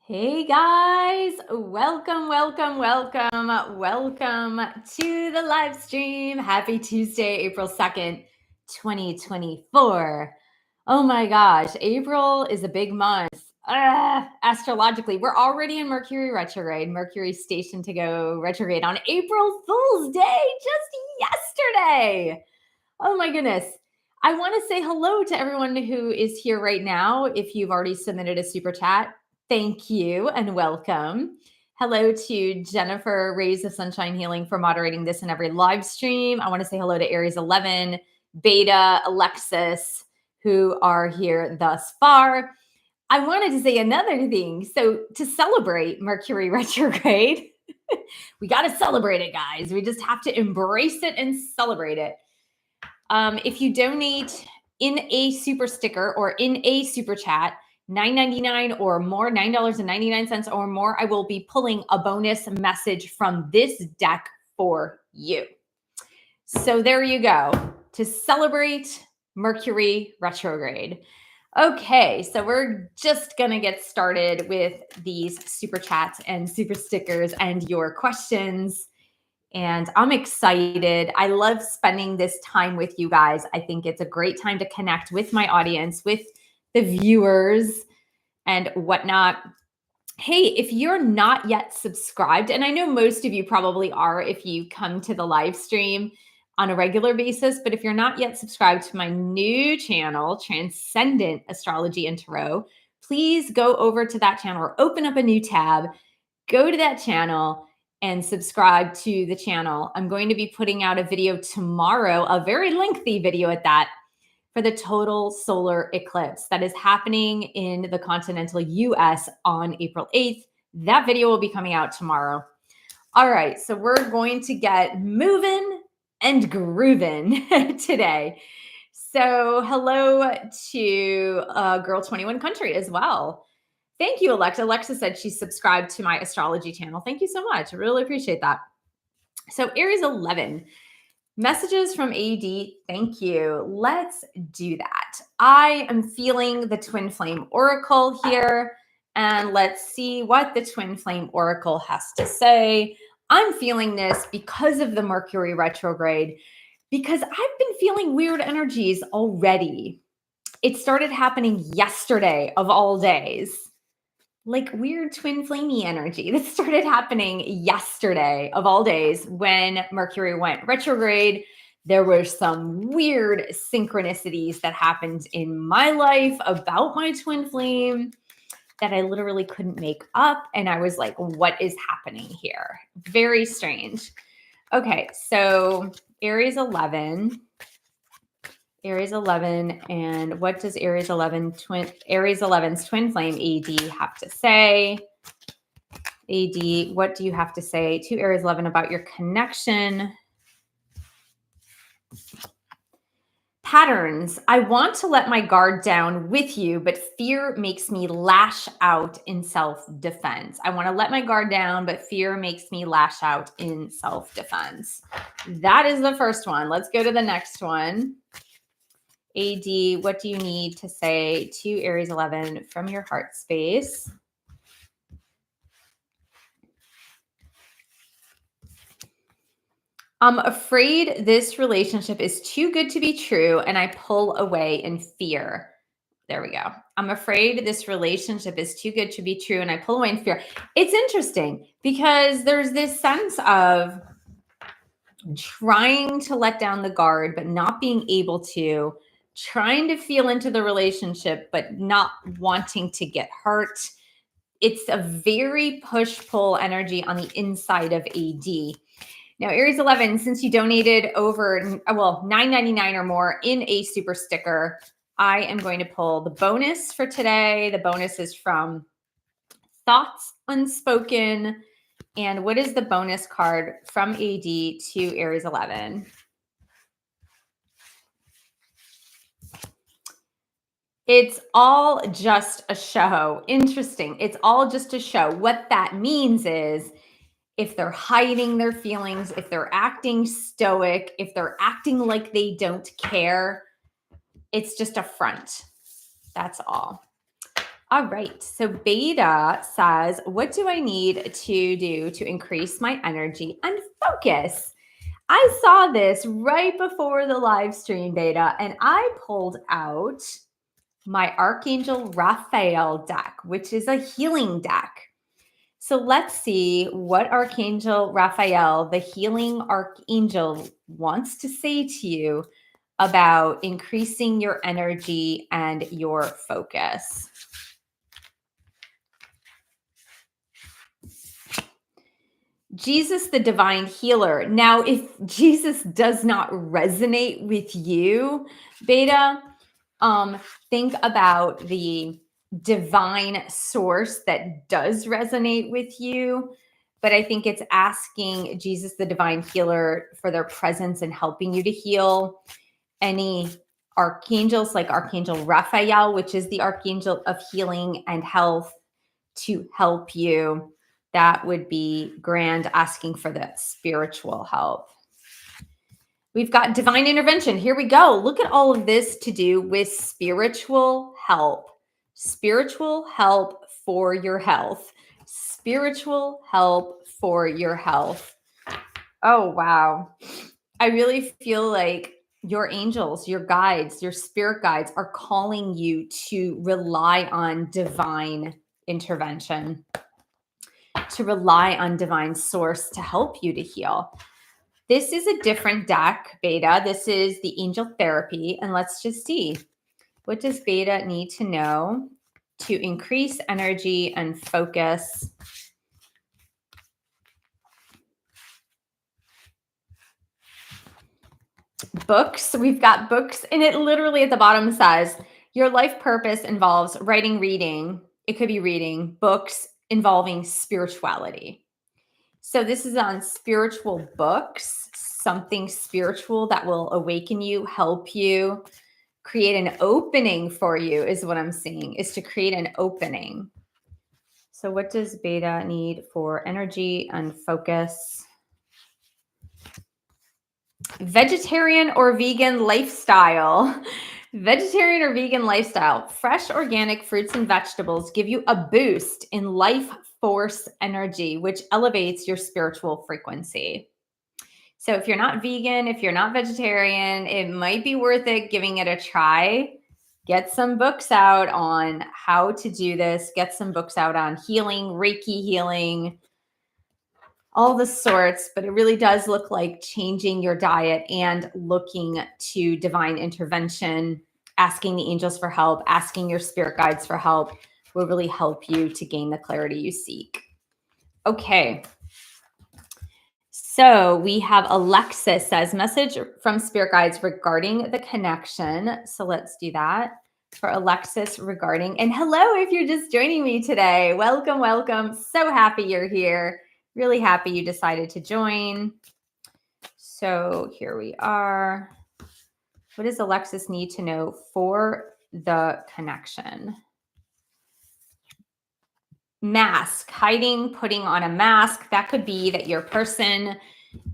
Hey guys, welcome to the live stream. Happy Tuesday, April 2nd, 2024. Oh my gosh, April is a big month. Astrologically, we're already in Mercury retrograde. Mercury stationed to go retrograde on April Fool's Day, just yesterday. Oh my goodness. I want to say hello to everyone who is here right now. If you've already submitted a super chat, thank you and welcome. Hello to Jennifer, Rays of Sunshine Healing, for moderating this and every live stream. I want to say hello to Aries 11, Beta, Alexis, who are here thus far. I wanted to say another thing. So to celebrate Mercury retrograde, we got to celebrate it, guys. We just have to embrace it and celebrate it. If you donate in a super sticker or in a super chat, $9.99 or more, $9.99 or more, I will be pulling a bonus message from this deck for you. So there you go, to celebrate Mercury retrograde. Okay, so we're just gonna get started with these super chats and super stickers and your questions. And I'm excited. I love spending this time with you guys. I think it's a great time to connect with my audience, with the viewers and whatnot. Hey, if you're not yet subscribed, and I know most of you probably are if you come to the live stream on a regular basis, but if you're not yet subscribed to my new channel, Transcendent Astrology and Tarot, please go over to that channel or open up a new tab, go to that channel and subscribe to the channel. I'm going to be putting out a video tomorrow, a very lengthy video at that, for the total solar eclipse that is happening in the continental US on April 8th. That video will be coming out tomorrow. All right, so we're going to get moving and grooving today. So hello to Girl 21 Country as well. Thank you, Alexa. Alexa said she subscribed to my astrology channel. Thank you so much. I really appreciate that. So Aries 11, messages from AD. Thank you. Let's do that. I am feeling the Twin Flame Oracle here, and let's see what the Twin Flame Oracle has to say. I'm feeling this because of the Mercury retrograde, because I've been feeling weird energies already. It started happening yesterday of all days. Like weird twin flamey energy that started happening yesterday of all days when Mercury went retrograde. There were some weird synchronicities that happened in my life about my twin flame that I literally couldn't make up. And I was like, what is happening here? Very strange. Okay, so Aries 11. Aries 11, and what does Aries 11's twin flame AD have to say? AD, what do you have to say to Aries 11 about your connection? Patterns. I want to let my guard down with you, but fear makes me lash out in self-defense. I want to let my guard down, but fear makes me lash out in self-defense. That is the first one. Let's go to the next one. AD, what do you need to say to Aries 11 from your heart space? I'm afraid this relationship is too good to be true, and I pull away in fear. There we go. I'm afraid this relationship is too good to be true, and I pull away in fear. It's interesting because there's this sense of trying to let down the guard, but not being able to, trying to feel into the relationship, but not wanting to get hurt. It's a very push-pull energy on the inside of AD. Now, Aries 11, since you donated over, $9.99 or more in a super sticker, I am going to pull the bonus for today. The bonus is from Thoughts Unspoken. And what is the bonus card from AD to Aries 11? It's all just a show. Interesting. It's all just a show. What that means is if they're hiding their feelings, if they're acting stoic, if they're acting like they don't care, it's just a front. That's all. All right. So Beta says, what do I need to do to increase my energy and focus? I saw this right before the live stream, Beta, and I pulled out my Archangel Raphael deck, which is a healing deck. So let's see what Archangel Raphael, the healing archangel, wants to say to you about increasing your energy and your focus. Jesus, the divine healer. Now, if Jesus does not resonate with you, Beta, think about the divine source that does resonate with you. But I think it's asking Jesus, the divine healer, for their presence and helping you to heal. Any archangels like Archangel Raphael, which is the archangel of healing and health, to help you. That would be grand, asking for that spiritual help. We've got divine intervention. Here we go. Look at all of this to do with spiritual help. Spiritual help for your health. Spiritual help for your health. Oh, wow. I really feel like your angels, your guides, your spirit guides are calling you to rely on divine intervention, to rely on divine source to help you to heal. This is a different deck, Beta. This is the angel therapy. And let's just see, what does Beta need to know to increase energy and focus? Books. We've got books, and it literally at the bottom says your life purpose involves writing, reading. It could be reading books involving spirituality. So this is on spiritual books, something spiritual that will awaken you, help you, create an opening for you is what I'm seeing, is to create an opening. So what does Beta need for energy and focus? Vegetarian or vegan lifestyle. Vegetarian or vegan lifestyle. Fresh organic fruits and vegetables give you a boost in life force energy, which elevates your spiritual frequency. So if you're not vegan, if you're not vegetarian, it might be worth it giving it a try. Get some books out on how to do this. Get some books out on healing, Reiki healing, all the sorts, but it really does look like changing your diet and looking to divine intervention, asking the angels for help, asking your spirit guides for help will really help you to gain the clarity you seek. Okay. So we have Alexis says, message from spirit guides regarding the connection. So let's do that for Alexis regarding, and hello, if you're just joining me today, welcome, welcome. So happy you're here. Really happy you decided to join. So here we are. What does Alexis need to know for the connection? Mask, hiding, putting on a mask. That could be that your person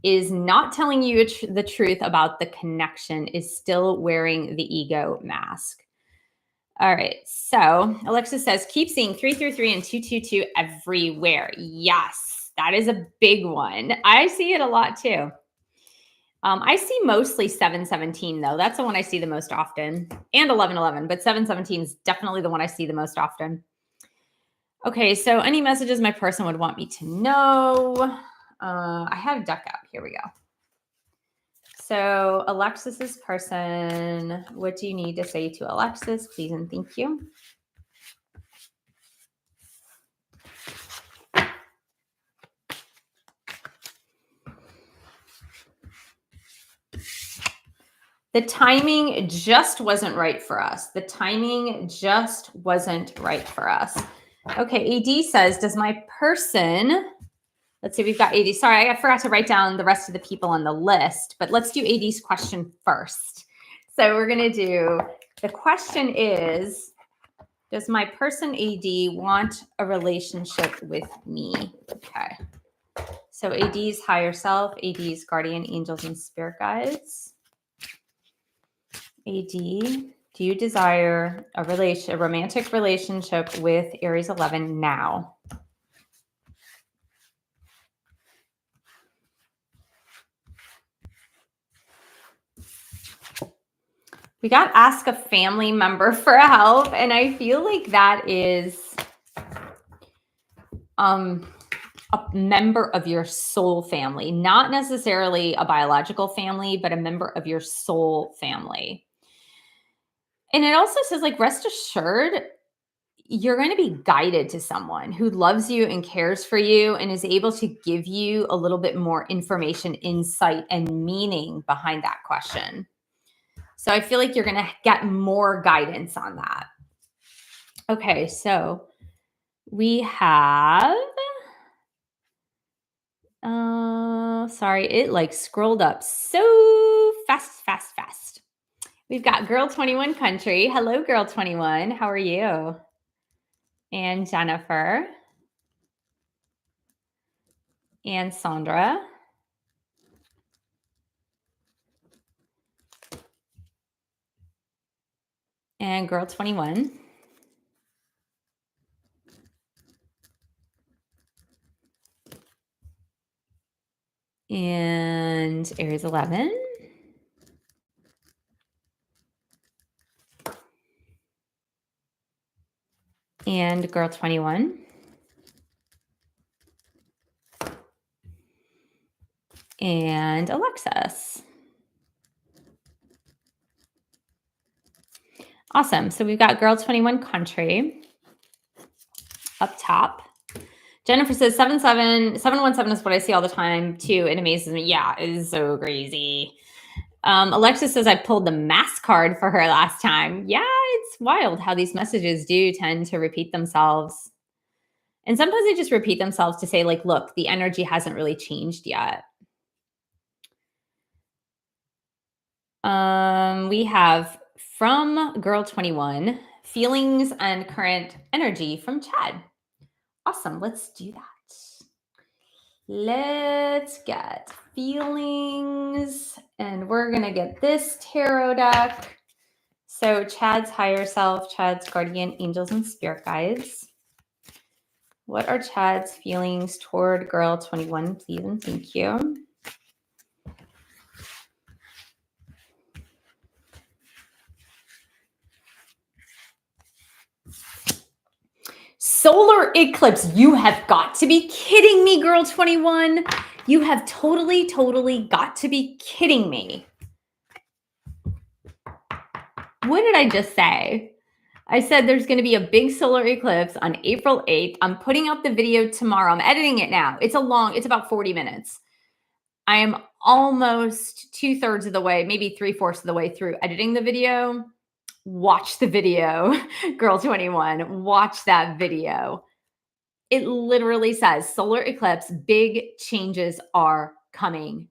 is not telling you the truth about the connection, is still wearing the ego mask. All right. So Alexis says, keep seeing 333 and 222 everywhere. Yes, that is a big one. I see it a lot too. I see mostly 717 though. That's the one I see the most often, and 1111, but 717 is definitely the one I see the most often. Okay, so any messages my person would want me to know? I had a deck out. Here we go. So Alexis's person, what do you need to say to Alexis? Please and thank you. The timing just wasn't right for us. The timing just wasn't right for us. Okay, AD says, does my person, let's see, we've got AD. Sorry, I forgot to write down the rest of the people on the list, but let's do AD's question first. So we're going to do, the question is, does my person AD want a relationship with me? Okay. So AD's higher self, AD's guardian angels and spirit guides. AD, Do you desire a romantic relationship with Aries 11 now? We got ask a family member for help, and I feel like that is a member of your soul family, not necessarily a biological family, but a member of your soul family. And it also says, like, rest assured, you're going to be guided to someone who loves you and cares for you and is able to give you a little bit more information, insight, and meaning behind that question. So I feel like you're going to get more guidance on that. Okay, so we have, sorry, it like scrolled up so fast. We've got Girl 21 Country. Hello, Girl 21. How are you? And Jennifer. And Sandra. And Girl 21. And Aries 11. And Girl 21. And Alexis. Awesome. So we've got Girl 21 Country up top. Jennifer says 717 is what I see all the time too. It amazes me. Yeah, it is so crazy. Alexis says I pulled the mass card for her last time. Yeah, it's wild how these messages do tend to repeat themselves. And sometimes they just repeat themselves to say, like, look, the energy hasn't really changed yet. We have from Girl 21, feelings and current energy from Chad. Awesome. Let's do that. Let's get feelings, and we're going to get this tarot deck. So Chad's higher self, Chad's guardian angels and spirit guides. What are Chad's feelings toward Girl 21, please and thank you. Solar eclipse. You have got to be kidding me, Girl 21. You have totally got to be kidding me. What did I just say? I said there's going to be a big solar eclipse on April 8th. I'm putting out the video tomorrow. I'm editing it now. It's about 40 minutes. I am almost 2/3 of the way, maybe 3/4 of the way through editing the video. Watch the video, Girl 21. Watch that video. It literally says solar eclipse, big changes are coming.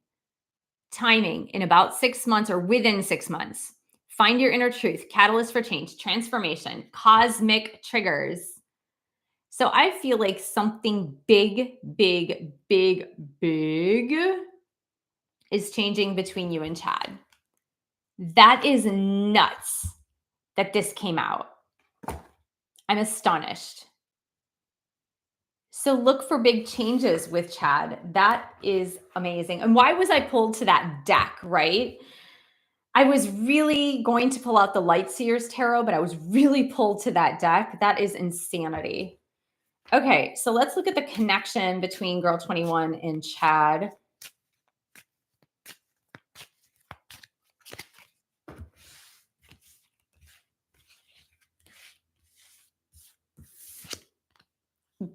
Timing in about 6 months or within 6 months. Find your inner truth, catalyst for change, transformation, cosmic triggers. So I feel like something big is changing between you and Chad. That is nuts that this came out. I'm astonished. So look for big changes with Chad. That is amazing. And why was I pulled to that deck, right? I was really going to pull out the Lightseers Tarot, but I was really pulled to that deck. That is insanity. Okay, so let's look at the connection between Girl 21 and Chad.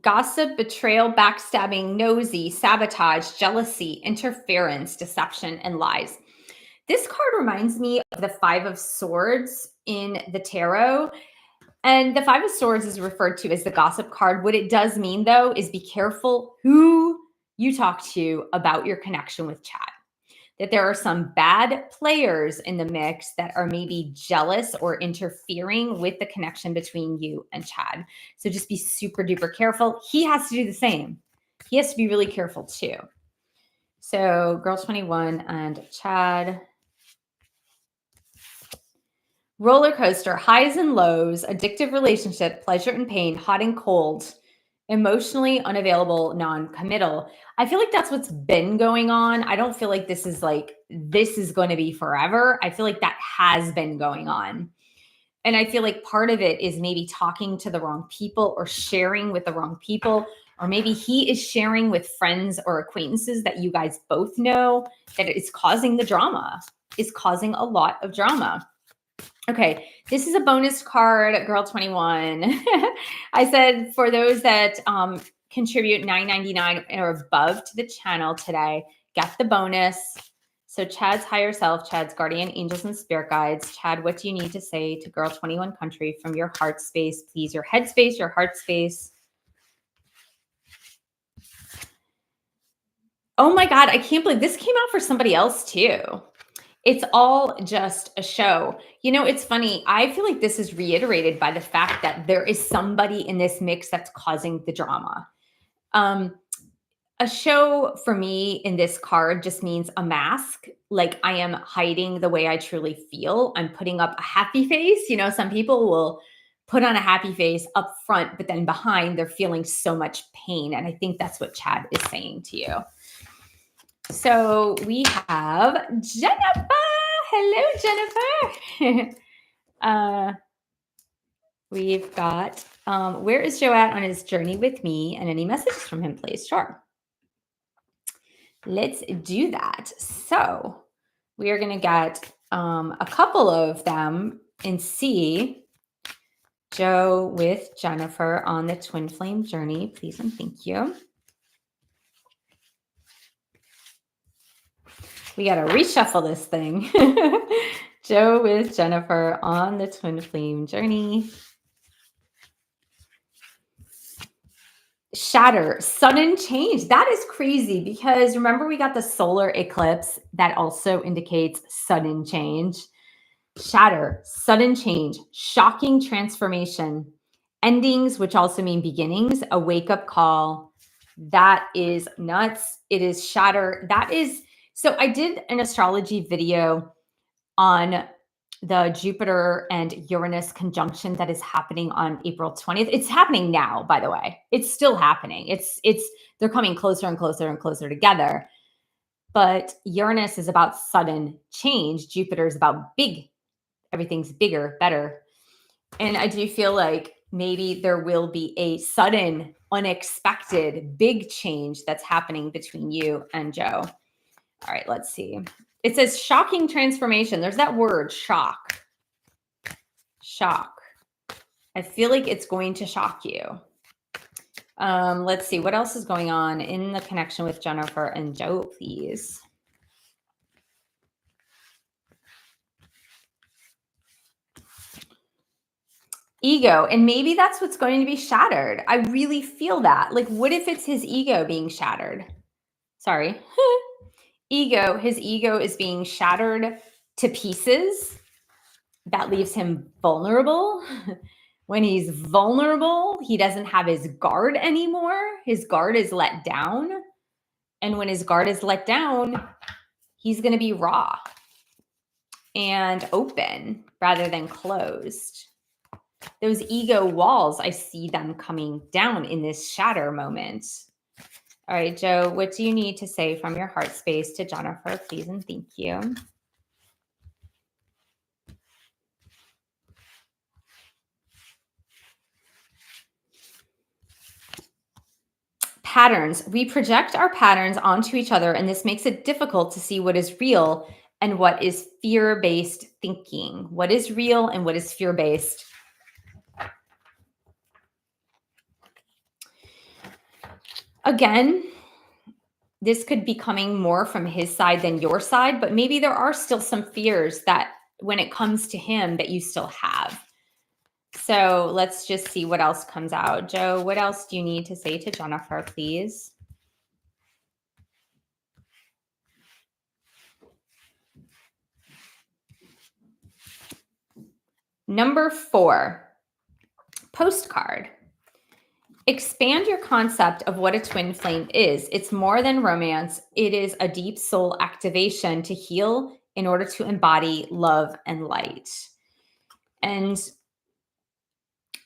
Gossip, betrayal, backstabbing, nosy, sabotage, jealousy, interference, deception, and lies. This card reminds me of the Five of Swords in the tarot. And the Five of Swords is referred to as the gossip card. What it does mean, though, is be careful who you talk to about your connection with Chad. That there are some bad players in the mix that are maybe jealous or interfering with the connection between you and Chad. So just be super duper careful. He has to do the same. He has to be really careful too. So Girl 21 and Chad. Roller coaster, highs and lows, addictive relationship, pleasure and pain, hot and cold, emotionally unavailable, non-committal. I feel like that's what's been going on. I don't feel like this is going to be forever. I feel like that has been going on. And I feel like part of it is maybe talking to the wrong people or sharing with the wrong people, or maybe he is sharing with friends or acquaintances that you guys both know that it's causing the drama, is causing a lot of drama. Okay, this is a bonus card, Girl 21. I said for those that contribute $9.99 or above to the channel today, get the bonus. So Chad's higher self, Chad's guardian angels and spirit guides. Chad, what do you need to say to Girl 21 Country from your heart space, please? Your head space, your heart space. Oh my God, I can't believe this came out for somebody else too. It's all just a show. You know, it's funny. I feel like this is reiterated by the fact that there is somebody in this mix that's causing the drama. A show for me in this card just means a mask. Like I am hiding the way I truly feel. I'm putting up a happy face. You know, some people will put on a happy face up front, but then behind they're feeling so much pain. And I think that's what Chad is saying to you. So we have Jennifer. Hello, Jennifer. We've got, where is Joe at on his journey with me? And any messages from him, please? Sure. Let's do that. So we are going to get a couple of them and see Joe with Jennifer on the twin flame journey, please and thank you. We got to reshuffle this thing. Joe with Jennifer on the twin flame journey. Shatter, sudden change. That is crazy because remember we got the solar eclipse that also indicates sudden change. Shatter, sudden change, shocking transformation, endings, which also mean beginnings, a wake-up call. That is nuts. It is shatter. That is, so I did an astrology video on the Jupiter and Uranus conjunction that is happening on April 20th. It's happening now, by the way. It's still happening. They're coming closer and closer and closer together. But Uranus is about sudden change. Jupiter is about big. Everything's bigger, better. And I do feel like maybe there will be a sudden, unexpected, big change that's happening between you and Joe. All right, let's see. It says shocking transformation. There's that word, shock. Shock. I feel like it's going to shock you. Let's see. What else is going on in the connection with Jennifer and Joe, please? Ego. And maybe that's what's going to be shattered. I really feel that. Like, what if it's his ego being shattered? Sorry. Ego. His ego is being shattered to pieces. That leaves him vulnerable. When he's vulnerable, he doesn't have his guard anymore. His guard is let down. And when his guard is let down, he's going to be raw and open rather than closed. Those ego walls, I see them coming down in this shatter moment. All right, Joe, what do you need to say from your heart space to Jennifer, please and thank you. Patterns. We project our patterns onto each other, and this makes it difficult to see what is real and what is fear-based thinking. What is real and what is fear-based? Again, this could be coming more from his side than your side, but maybe there are still some fears that when it comes to him that you still have. So let's just see what else comes out. Joe, what else do you need to say to Jennifer, please? Number 4, postcard. Expand your concept of what a twin flame is. It's more than romance. It is a deep soul activation to heal in order to embody love and light. And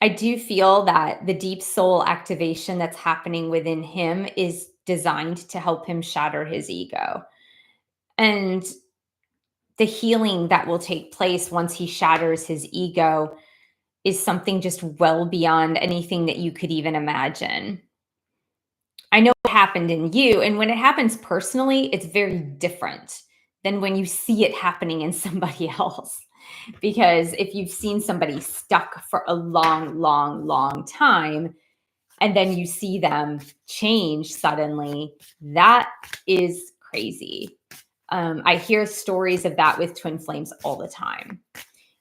I do feel that the deep soul activation that's happening within him is designed to help him shatter his ego. And the healing that will take place once he shatters his ego is something just well beyond anything that you could even imagine. I know it happened in you, and when it happens personally, it's very different than when you see it happening in somebody else. Because if you've seen somebody stuck for a long, long, long time, and then you see them change suddenly, that is crazy. I hear stories of that with twin flames all the time.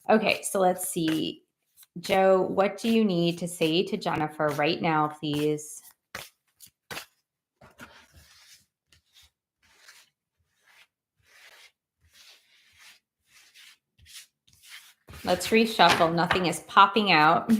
Okay, so let's see. Joe, what do you need to say to Jennifer right now, please? Let's reshuffle. Nothing is popping out.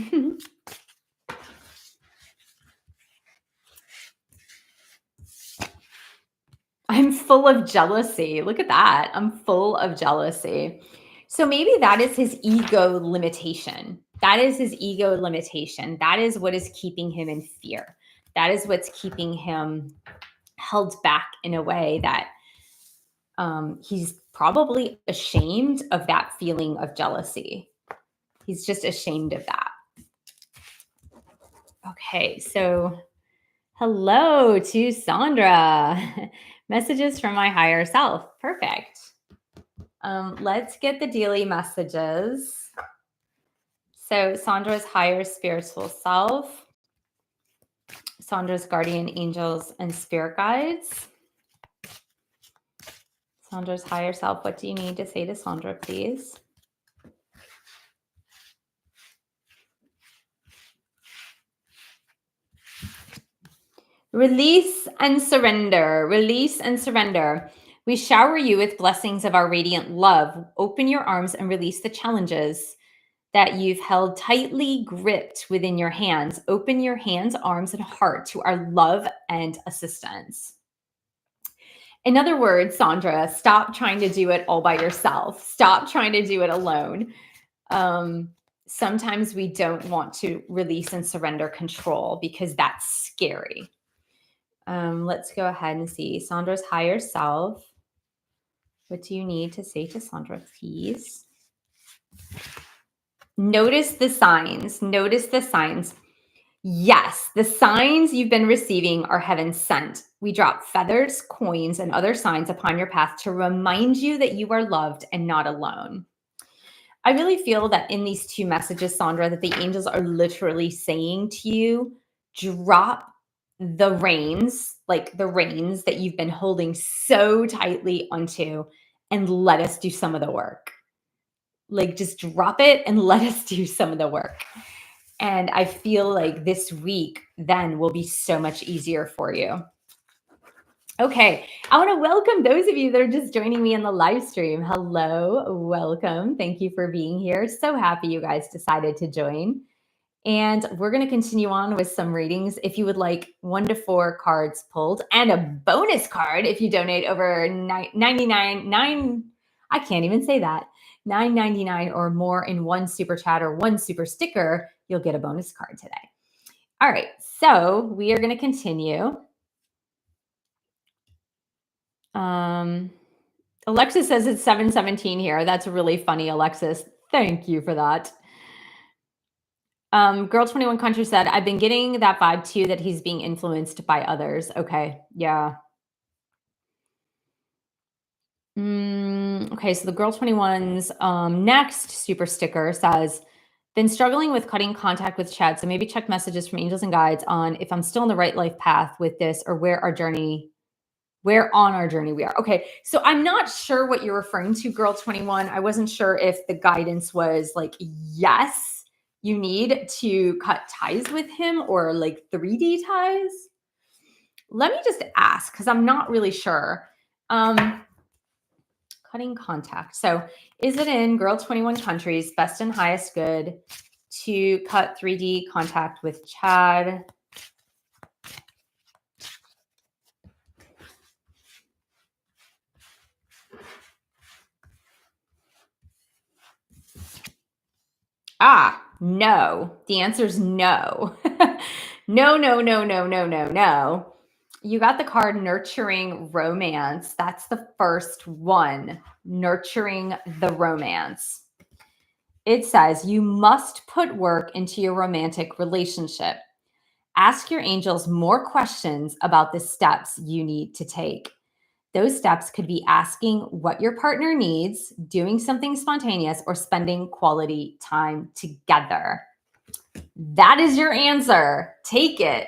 I'm full of jealousy. Look at that. I'm full of jealousy. So maybe that is his ego limitation. That is his ego limitation. That is what is keeping him in fear. That is what's keeping him held back in a way that he's probably ashamed of that feeling of jealousy. He's just ashamed of that. Okay, so hello to Sandra. Messages from my higher self. Perfect. Let's get the daily messages. So Sandra's higher spiritual self, Sandra's guardian angels and spirit guides. Sandra's higher self, what do you need to say to Sandra, please? Release and surrender. Release and surrender. We shower you with blessings of our radiant love. Open your arms and release the challenges that you've held tightly gripped within your hands. Open your hands, arms, and heart to our love and assistance. In other words, Sandra, stop trying to do it all by yourself. Stop trying to do it alone. Sometimes we don't want to release and surrender control because that's scary. Let's go ahead and see Sandra's higher self. What do you need to say to Sandra, please? Notice the signs. Notice the signs. Yes, the signs you've been receiving are heaven sent. We drop feathers, coins, and other signs upon your path to remind you that you are loved and not alone. I really feel that in these two messages, Sandra, that the angels are literally saying to you, drop the reins, like the reins that you've been holding so tightly onto, and let us do some of the work. Like just drop it and let us do some of the work. And I feel like this week then will be so much easier for you. Okay, I want to welcome those of you that are just joining me in the live stream. Hello, welcome. Thank you for being here. So happy you guys decided to join. And we're going to continue on with some readings. If you would like 1 to 4 cards pulled and a bonus card, if you donate over I can't even say that, $9.99 or more in 1 super chat or 1 super sticker, you'll get a bonus card today. All right, so we are going to continue. Alexis says it's 7:17 here. That's really funny, Alexis. Thank you for that. Girl 21 Country said, I've been getting that vibe too, that he's being influenced by others. Okay, yeah. Okay, so the Girl 21's next super sticker says, been struggling with cutting contact with Chad, so maybe check messages from angels and guides on if I'm still on the right life path with this or where on our journey we are. Okay, so I'm not sure what you're referring to, Girl 21. I wasn't sure if the guidance was like, yes, you need to cut ties with him or like 3D ties. Let me just ask because I'm not really sure. Cutting contact. So is it in Girl 21 Countries, best and highest good to cut 3D contact with Chad? No. The answer is no. No, no, no, no, no, no, no. You got the card Nurturing Romance. That's the first one. Nurturing the Romance. It says you must put work into your romantic relationship. Ask your angels more questions about the steps you need to take. Those steps could be asking what your partner needs, doing something spontaneous, or spending quality time together. That is your answer. Take it.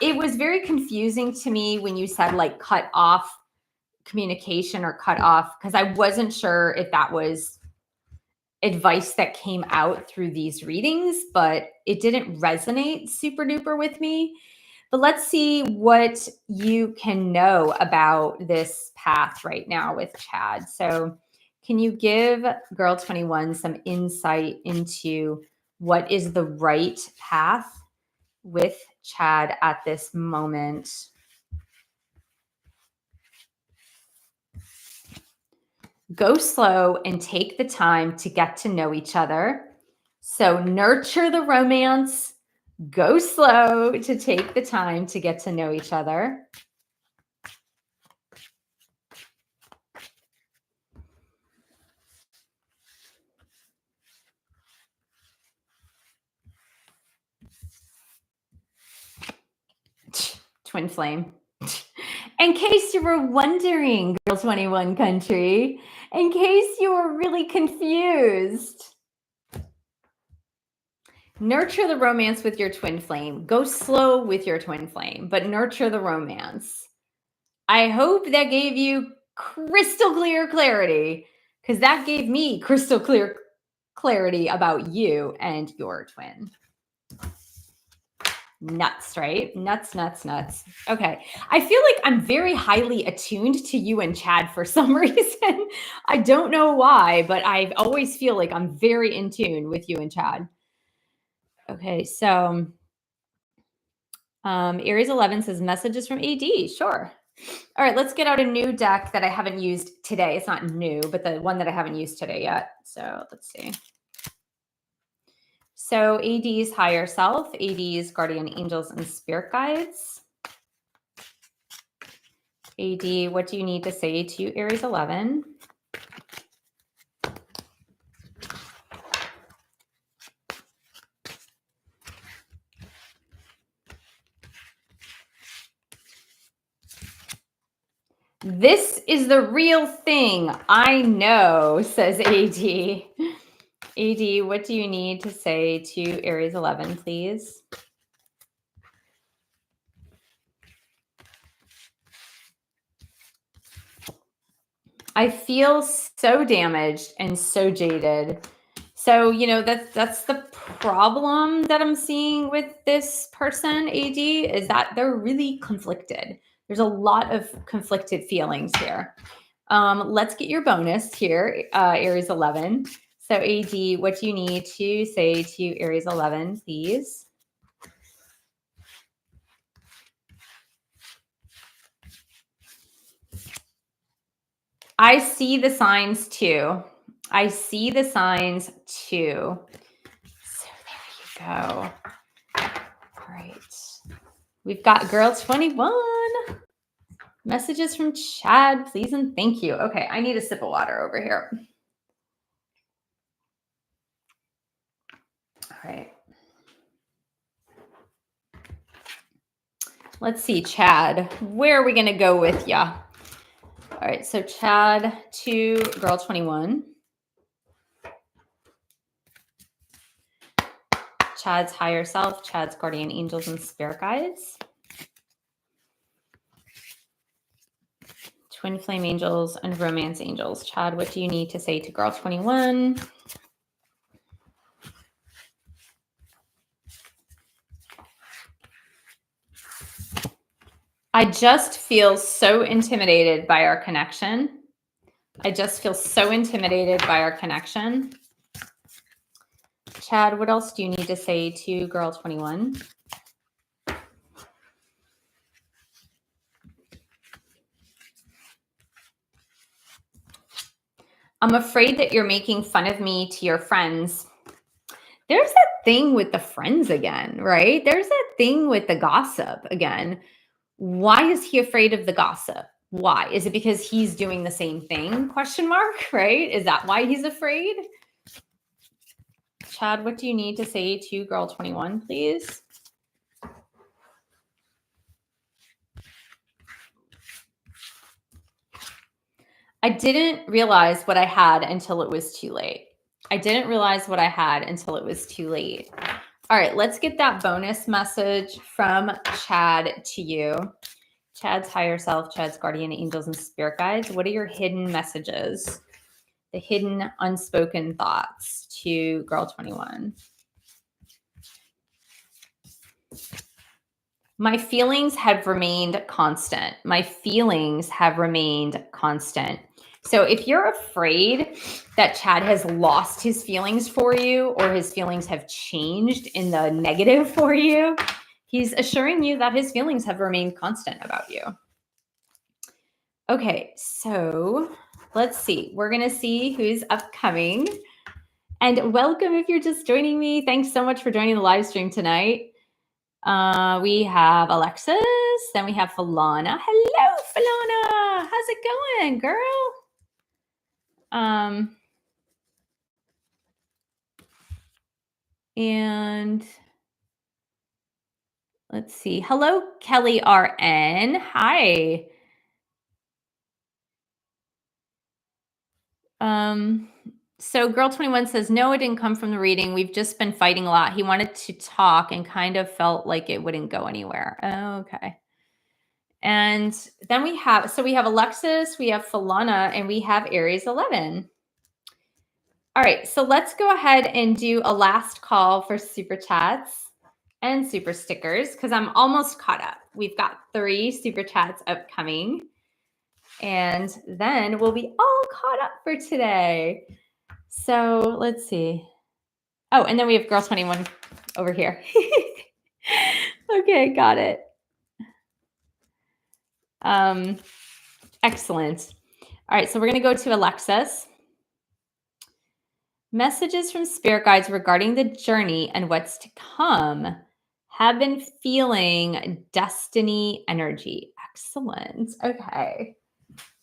It was very confusing to me when you said like cut off communication or cut off, because I wasn't sure if that was advice that came out through these readings, but it didn't resonate super duper with me. But let's see what you can know about this path right now with Chad. So can you give Girl 21 some insight into what is the right path with Chad at this moment? Go slow and take the time to get to know each other. So nurture the romance. Go slow to take the time to get to know each other. Twin flame. In case you were wondering, Girl 21 country, in case you were really confused, nurture the romance with your twin flame. Go slow with your twin flame, but nurture the romance. I hope that gave you crystal clear clarity, because that gave me crystal clear clarity about you and your twin. Nuts, right? Nuts, nuts, nuts. Okay. I feel like I'm very highly attuned to you and Chad for some reason. I don't know why, but I always feel like I'm very in tune with you and Chad. Okay. So Aries 11 says messages from AD. Sure. All right. Let's get out a new deck that I haven't used today. It's not new, but the one that I haven't used today yet. So let's see. So AD's higher self, AD's guardian angels and spirit guides. AD, what do you need to say to Aries 11? This is the real thing. I know, says AD. AD, what do you need to say to Aries 11, please? I feel so damaged and so jaded. So, you know, that's the problem that I'm seeing with this person, AD, is that they're really conflicted. There's a lot of conflicted feelings here. Let's get your bonus here, Aries 11. So AD, what do you need to say to Aries 11, please? I see the signs too. I see the signs too. So there you go. All right. We've got Girl 21. Messages from Chad, please and thank you. Okay, I need a sip of water over here. All right. Let's see, Chad. Where are we going to go with ya? All right, so Chad to Girl 21. Chad's higher self, Chad's guardian angels and spirit guides. Twin flame angels and romance angels. Chad, what do you need to say to Girl 21? I just feel so intimidated by our connection. I just feel so intimidated by our connection. Chad, what else do you need to say to Girl 21? I'm afraid that you're making fun of me to your friends. There's that thing with the friends again, right? There's that thing with the gossip again. Why is he afraid of the gossip? Why? Is it because he's doing the same thing? Question mark, right? Is that why he's afraid? Chad, what do you need to say to girl 21, please? I didn't realize what I had until it was too late. I didn't realize what I had until it was too late. All right, let's get that bonus message from Chad to you. Chad's higher self, Chad's guardian angels and spirit guides. What are your hidden messages? The hidden unspoken thoughts to girl 21. My feelings have remained constant. My feelings have remained constant. So if you're afraid that Chad has lost his feelings for you or his feelings have changed in the negative for you, he's assuring you that his feelings have remained constant about you. Okay, so let's see. We're going to see who's upcoming. And welcome if you're just joining me. Thanks so much for joining the live stream tonight. We have Alexis, then we have Falana. Hello, Falana. How's it going, girl? And let's see. Hello, Kelly RN. Hi. So girl 21 says, no, it didn't come from the reading. We've just been fighting a lot. He wanted to talk and kind of felt like it wouldn't go anywhere. Okay. And then we have Alexis, we have Falana, and we have Aries 11. All right, so let's go ahead and do a last call for super chats and super stickers because I'm almost caught up. We've got 3 super chats upcoming, and then we'll be all caught up for today. So let's see. Oh, and then we have girl 21 over here. Okay, got it. Excellent. All right, so we're going to go to Alexis. Messages from spirit guides regarding the journey and what's to come. Have been feeling destiny energy. Excellent. Okay.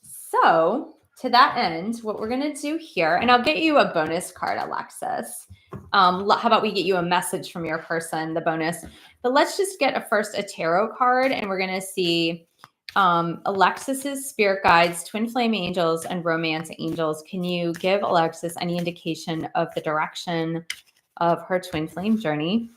So to that end, what we're going to do here, and I'll get you a bonus card, Alexis. How about we get you a message from your person, the bonus. But let's just get first a tarot card, and we're going to see Alexis's spirit guides, twin flame angels, and romance angels. Can you give Alexis any indication of the direction of her twin flame journey?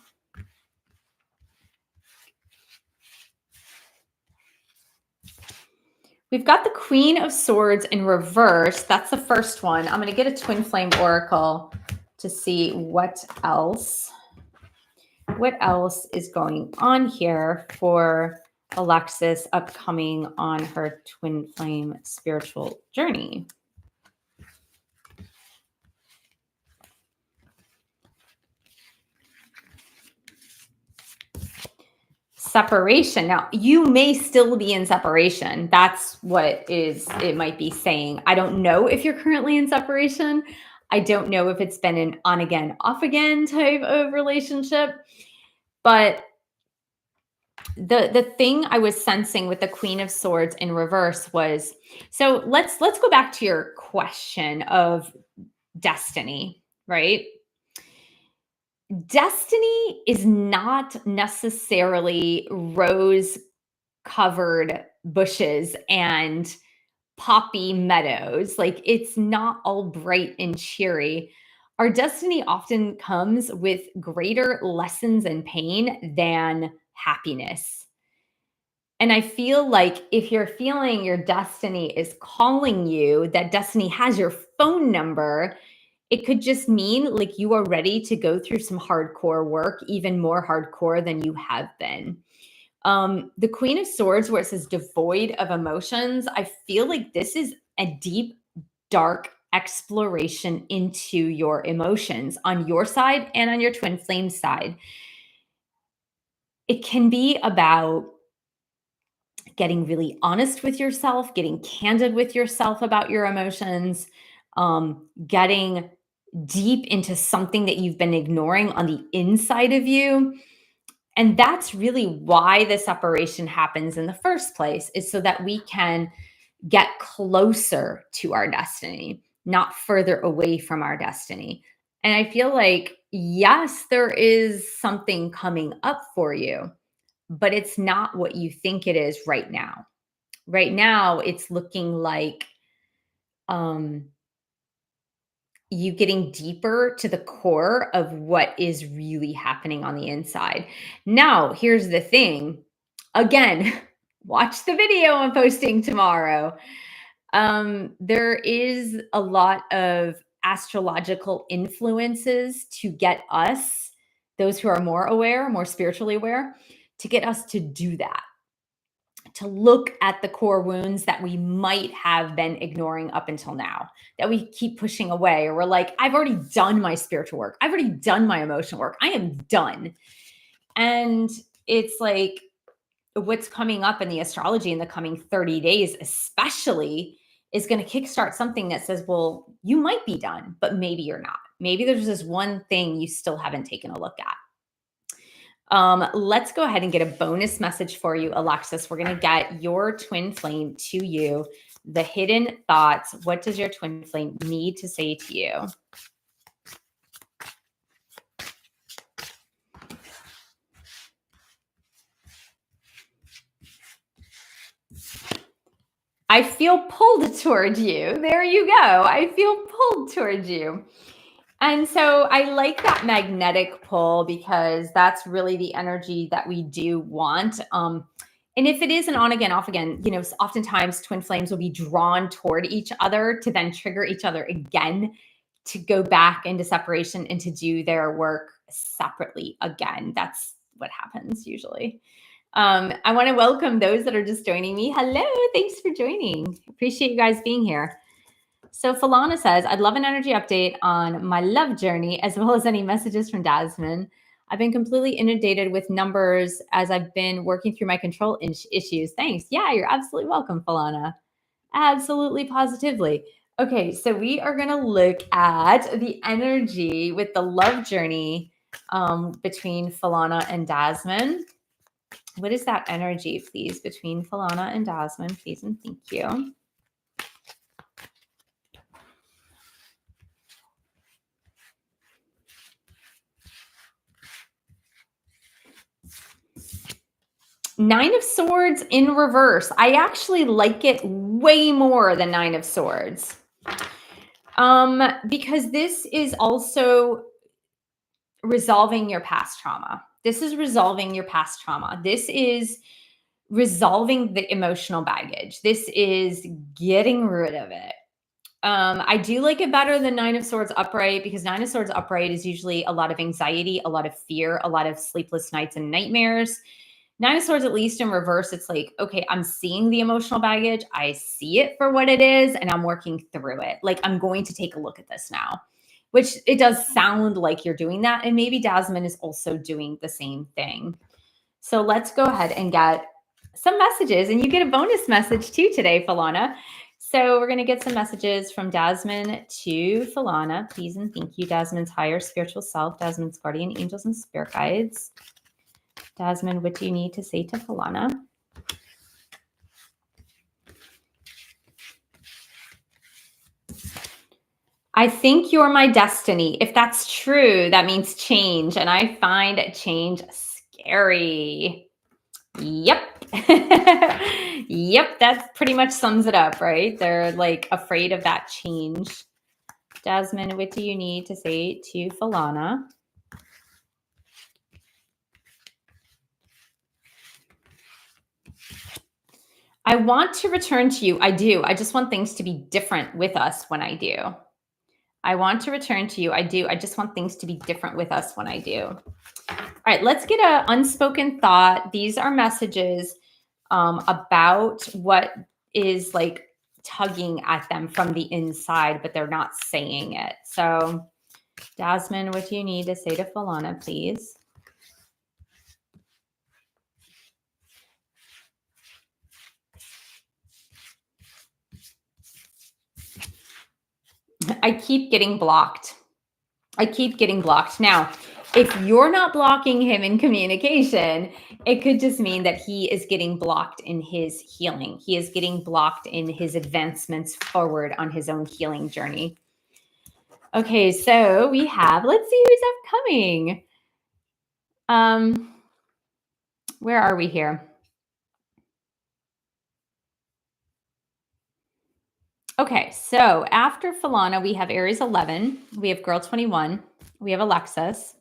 We've got the Queen of Swords in reverse. That's the first one. I'm going to get a twin flame oracle to see what else is going on here for Alexis upcoming on her twin flame spiritual journey. Separation. Now, you may still be in separation. That's what it might be saying. I don't know if you're currently in separation. I don't know if it's been an on again, off again type of relationship. But the thing I was sensing with the Queen of Swords in reverse was, so let's go back to your question of destiny, right? Destiny is not necessarily rose-covered bushes and poppy meadows. Like, it's not all bright and cheery. Our destiny often comes with greater lessons and pain than happiness. And I feel like if you're feeling your destiny is calling you, that destiny has your phone number, it could just mean like you are ready to go through some hardcore work, even more hardcore than you have been. The Queen of Swords, where it says devoid of emotions, I feel like this is a deep, dark exploration into your emotions on your side and on your twin flame side. It can be about getting really honest with yourself, getting candid with yourself about your emotions, getting deep into something that you've been ignoring on the inside of you. And that's really why the separation happens in the first place, is so that we can get closer to our destiny, not further away from our destiny. And I feel like, yes, there is something coming up for you, but it's not what you think it is right now. Right now, it's looking like um, you getting deeper to the core of what is really happening on the inside. Now, here's the thing. Again, watch the video I'm posting tomorrow. There is a lot of astrological influences to get us, those who are more aware, more spiritually aware, to get us to do that, to look at the core wounds that we might have been ignoring up until now, that we keep pushing away, or we're like, I've already done my spiritual work. I've already done my emotional work. I am done. And it's like, what's coming up in the astrology in the coming 30 days, especially, is going to kickstart something that says, well, you might be done, but maybe you're not. Maybe there's this one thing you still haven't taken a look at. Let's go ahead and get a bonus message for you, Alexis. We're going to get your twin flame to you. The hidden thoughts. What does your twin flame need to say to you? I feel pulled towards you. There you go. I feel pulled towards you. And so I like that magnetic pull, because that's really the energy that we do want. And if it is an on again, off again, oftentimes twin flames will be drawn toward each other to then trigger each other again, to go back into separation and to do their work separately again. That's what happens usually. I want to welcome those that are just joining me. Hello, thanks for joining. Appreciate you guys being here. So Falana says, I'd love an energy update on my love journey, as well as any messages from Dasmin. I've been completely inundated with numbers as I've been working through my control issues. Thanks. Yeah, you're absolutely welcome, Falana. Absolutely, positively. Okay, so we are going to look at the energy with the love journey between Falana and Dasmin. What is that energy, please, between Falana and Dasmin, please, and thank you. Nine of Swords in reverse. I actually like it way more than Nine of Swords. Because this is also resolving your past trauma. This is resolving your past trauma. This is resolving the emotional baggage. This is getting rid of it. I do like it better than Nine of Swords upright, because Nine of Swords upright is usually a lot of anxiety, a lot of fear, a lot of sleepless nights and nightmares. Nine of Swords, at least in reverse, it's like, okay, I'm seeing the emotional baggage. I see it for what it is, and I'm working through it. Like, I'm going to take a look at this now, which it does sound like you're doing that. And maybe Dasmin is also doing the same thing. So let's go ahead and get some messages, and you get a bonus message too today, Falana. So we're going to get some messages from Dasmin to Falana. Please and thank you, Dasmin's higher spiritual self, Dasmin's guardian angels and spirit guides. Dasmin, what do you need to say to Falana? I think you're my destiny. If that's true, that means change. And I find change scary. Yep. Yep. That pretty much sums it up, right? They're like afraid of that change. Dasmin, what do you need to say to Falana? I want to return to you. I do. I just want things to be different with us when I do. I want to return to you. I do. I just want things to be different with us when I do. All right, let's get an unspoken thought. These are messages about what is like tugging at them from the inside, but they're not saying it. So, Dasmin, what do you need to say to Falana, please? I keep getting blocked. I keep getting blocked. Now, if you're not blocking him in communication, it could just mean that he is getting blocked in his healing. He is getting blocked in his advancements forward on his own healing journey. Okay, so we have, let's see who's upcoming. Where are we here? Okay, so after Falana, we have Aries 11, we have Girl 21, we have Alexis,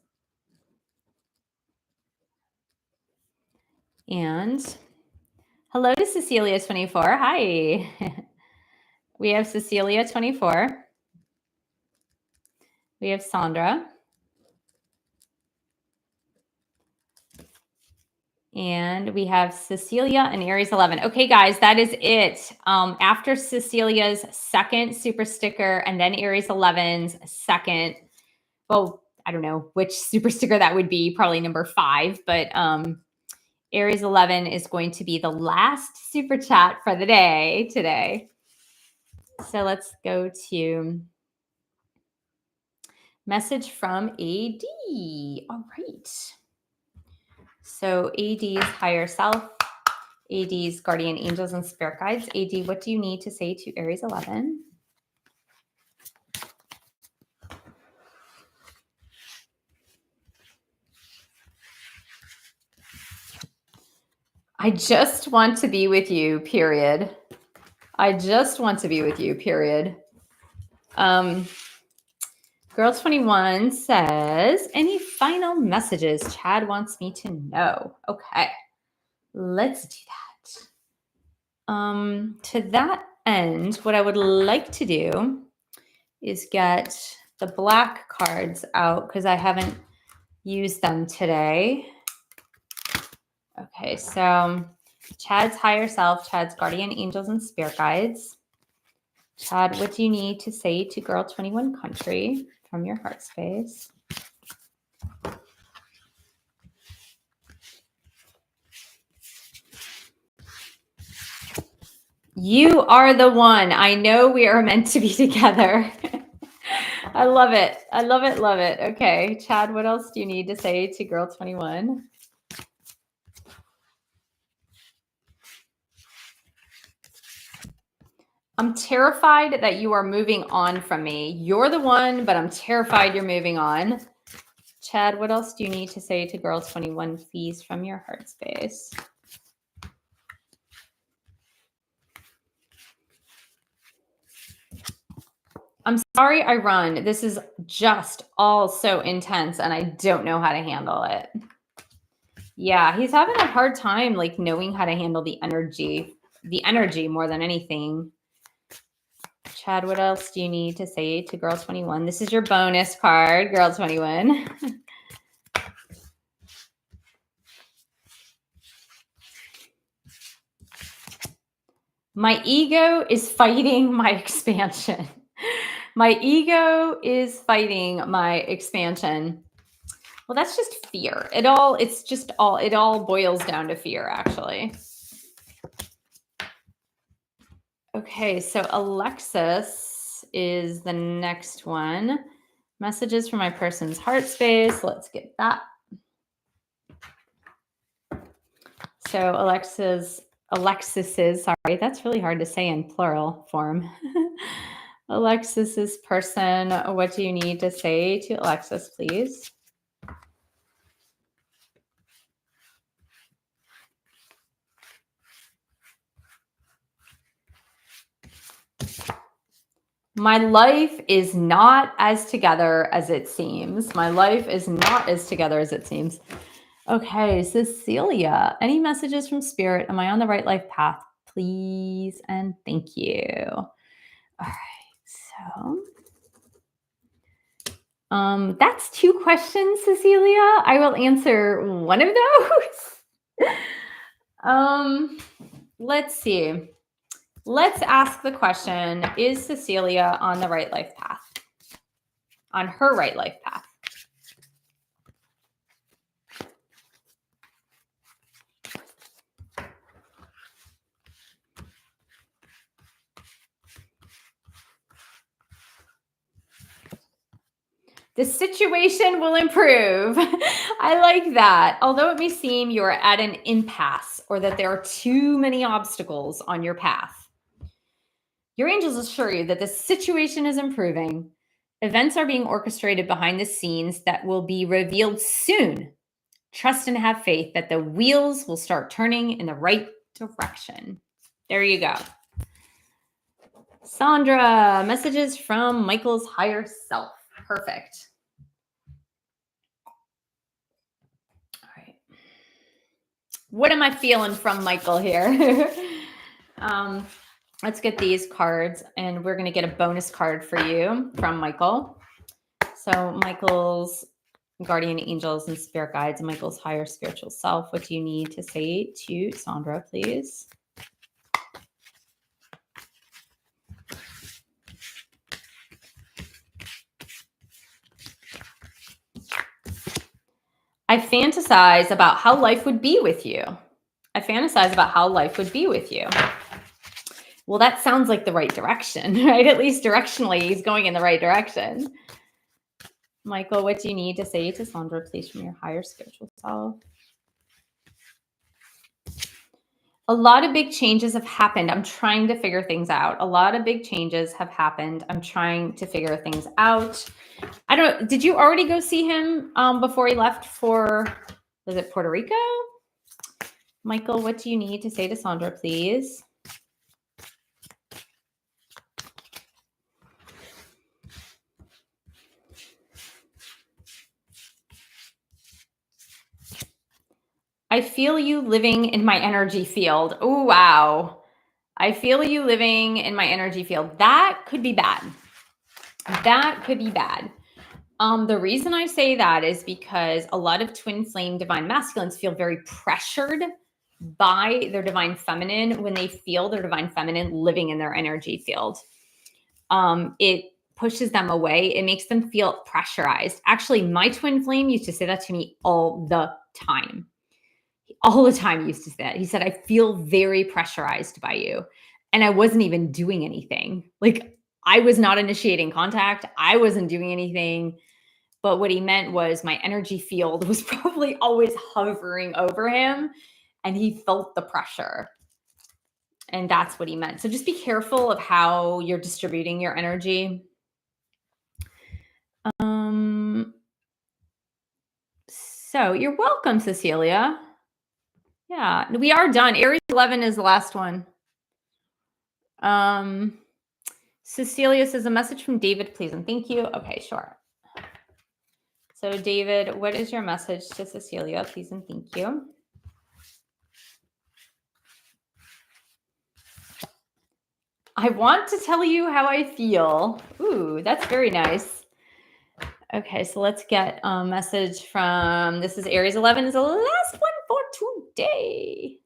and hello to Cecilia 24. Hi. We have Cecilia 24. We have Sandra. And we have Cecilia and Aries 11. Okay, guys, that is it. After Cecilia's second super sticker and then Aries 11's second, well, I don't know which super sticker that would be, probably number 5, but Aries 11 is going to be the last super chat for the day today. So let's go to message from AD. All right. So AD's higher self, AD's guardian angels and spirit guides. AD, what do you need to say to Aries 11? I just want to be with you, period. I just want to be with you, period. Girl 21 says, any final messages Chad wants me to know? Okay, let's do that. To that end, what I would like to do is get the black cards out because I haven't used them today. Okay, so Chad's higher self, Chad's guardian angels and spirit guides. Chad, what do you need to say to Girl 21 Country from your heart space? You are the one. I know we are meant to be together. I love it. I love it. Love it. Okay, Chad, what else do you need to say to Girl 21? I'm terrified that you are moving on from me. You're the one, but I'm terrified you're moving on. Chad, what else do you need to say to Girl 21, please, from your heart space? I'm sorry I run. This is just all so intense and I don't know how to handle it. Yeah, he's having a hard time like knowing how to handle the energy more than anything. Chad, what else do you need to say to Girl 21? This is your bonus card, Girl 21. My ego is fighting my expansion. My ego is fighting my expansion. Well, that's just fear. It all boils down to fear, actually. Okay, so Alexis is the next one. Messages from my person's heart space. Let's get that. So Alexis's, sorry, that's really hard to say in plural form. Alexis's person, what do you need to say to Alexis, please? My life is not as together as it seems. My life is not as together as it seems. Okay, Cecilia, any messages from Spirit? Am I on the right life path? Please and thank you. All right, so that's 2 questions, Cecilia. I will answer one of those. Let's see. Let's ask the question, is Cecilia on the right life path? On her right life path? The situation will improve. I like that. Although it may seem you are at an impasse or that there are too many obstacles on your path, your angels assure you that the situation is improving. Events are being orchestrated behind the scenes that will be revealed soon. Trust and have faith that the wheels will start turning in the right direction. There you go. Sandra, messages from Michael's higher self. Perfect. All right. What am I feeling from Michael here? Let's get these cards, and we're going to get a bonus card for you from Michael. So Michael's guardian angels and spirit guides, Michael's higher spiritual self. What do you need to say to Sandra, please? I fantasize about how life would be with you. I fantasize about how life would be with you. Well, that sounds like the right direction, right? At least directionally, he's going in the right direction. Michael, what do you need to say to Sandra, please, from your higher spiritual self? A lot of big changes have happened. I'm trying to figure things out. A lot of big changes have happened. I'm trying to figure things out. I don't know. Did you already go see him before he left for, was it Puerto Rico? Michael, what do you need to say to Sandra, please? I feel you living in my energy field. Oh, wow. I feel you living in my energy field. That could be bad. That could be bad. The reason I say that is because a lot of twin flame divine masculines feel very pressured by their divine feminine when they feel their divine feminine living in their energy field. It pushes them away. It makes them feel pressurized. Actually, my twin flame used to say that to me all the time. All the time he used to say that. He said, I feel very pressurized by you. And I wasn't even doing anything. Like, I was not initiating contact. I wasn't doing anything. But what he meant was my energy field was probably always hovering over him, and he felt the pressure. And that's what he meant. So just be careful of how you're distributing your energy. So you're welcome, Cecilia. Yeah, we are done. Aries 11 is the last one. Cecilia says, a message from David, please, and thank you. Okay, sure. So David, what is your message to Cecilia, please, and thank you? I want to tell you how I feel. Ooh, that's very nice. Okay, so let's get a message from, this is Aries 11, is the last one for today.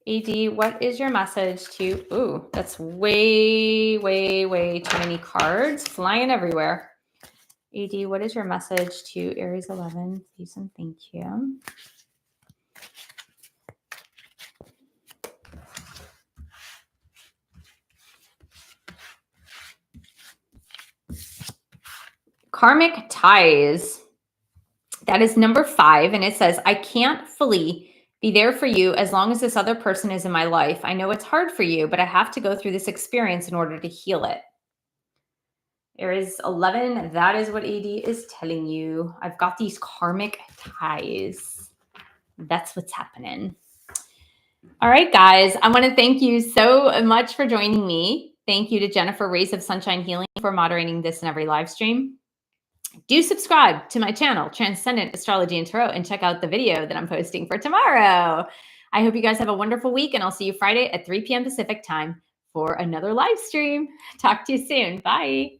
AD, what is your message to, ooh, that's way, way, way too many cards flying everywhere. AD, what is your message to Aries 11, please, and thank you? Karmic ties. That is number 5. And it says, I can't fully be there for you as long as this other person is in my life. I know it's hard for you, but I have to go through this experience in order to heal it. Aries 11, that is what AD is telling you. I've got these karmic ties. That's what's happening. All right, guys, I want to thank you so much for joining me. Thank you to Jennifer Rays of Sunshine Healing for moderating this and every live stream. Do subscribe to my channel, Transcendent Astrology and Tarot, and check out the video that I'm posting for tomorrow. I hope you guys have a wonderful week, and I'll see you Friday at 3 p.m. Pacific time for another live stream. Talk to you soon. Bye.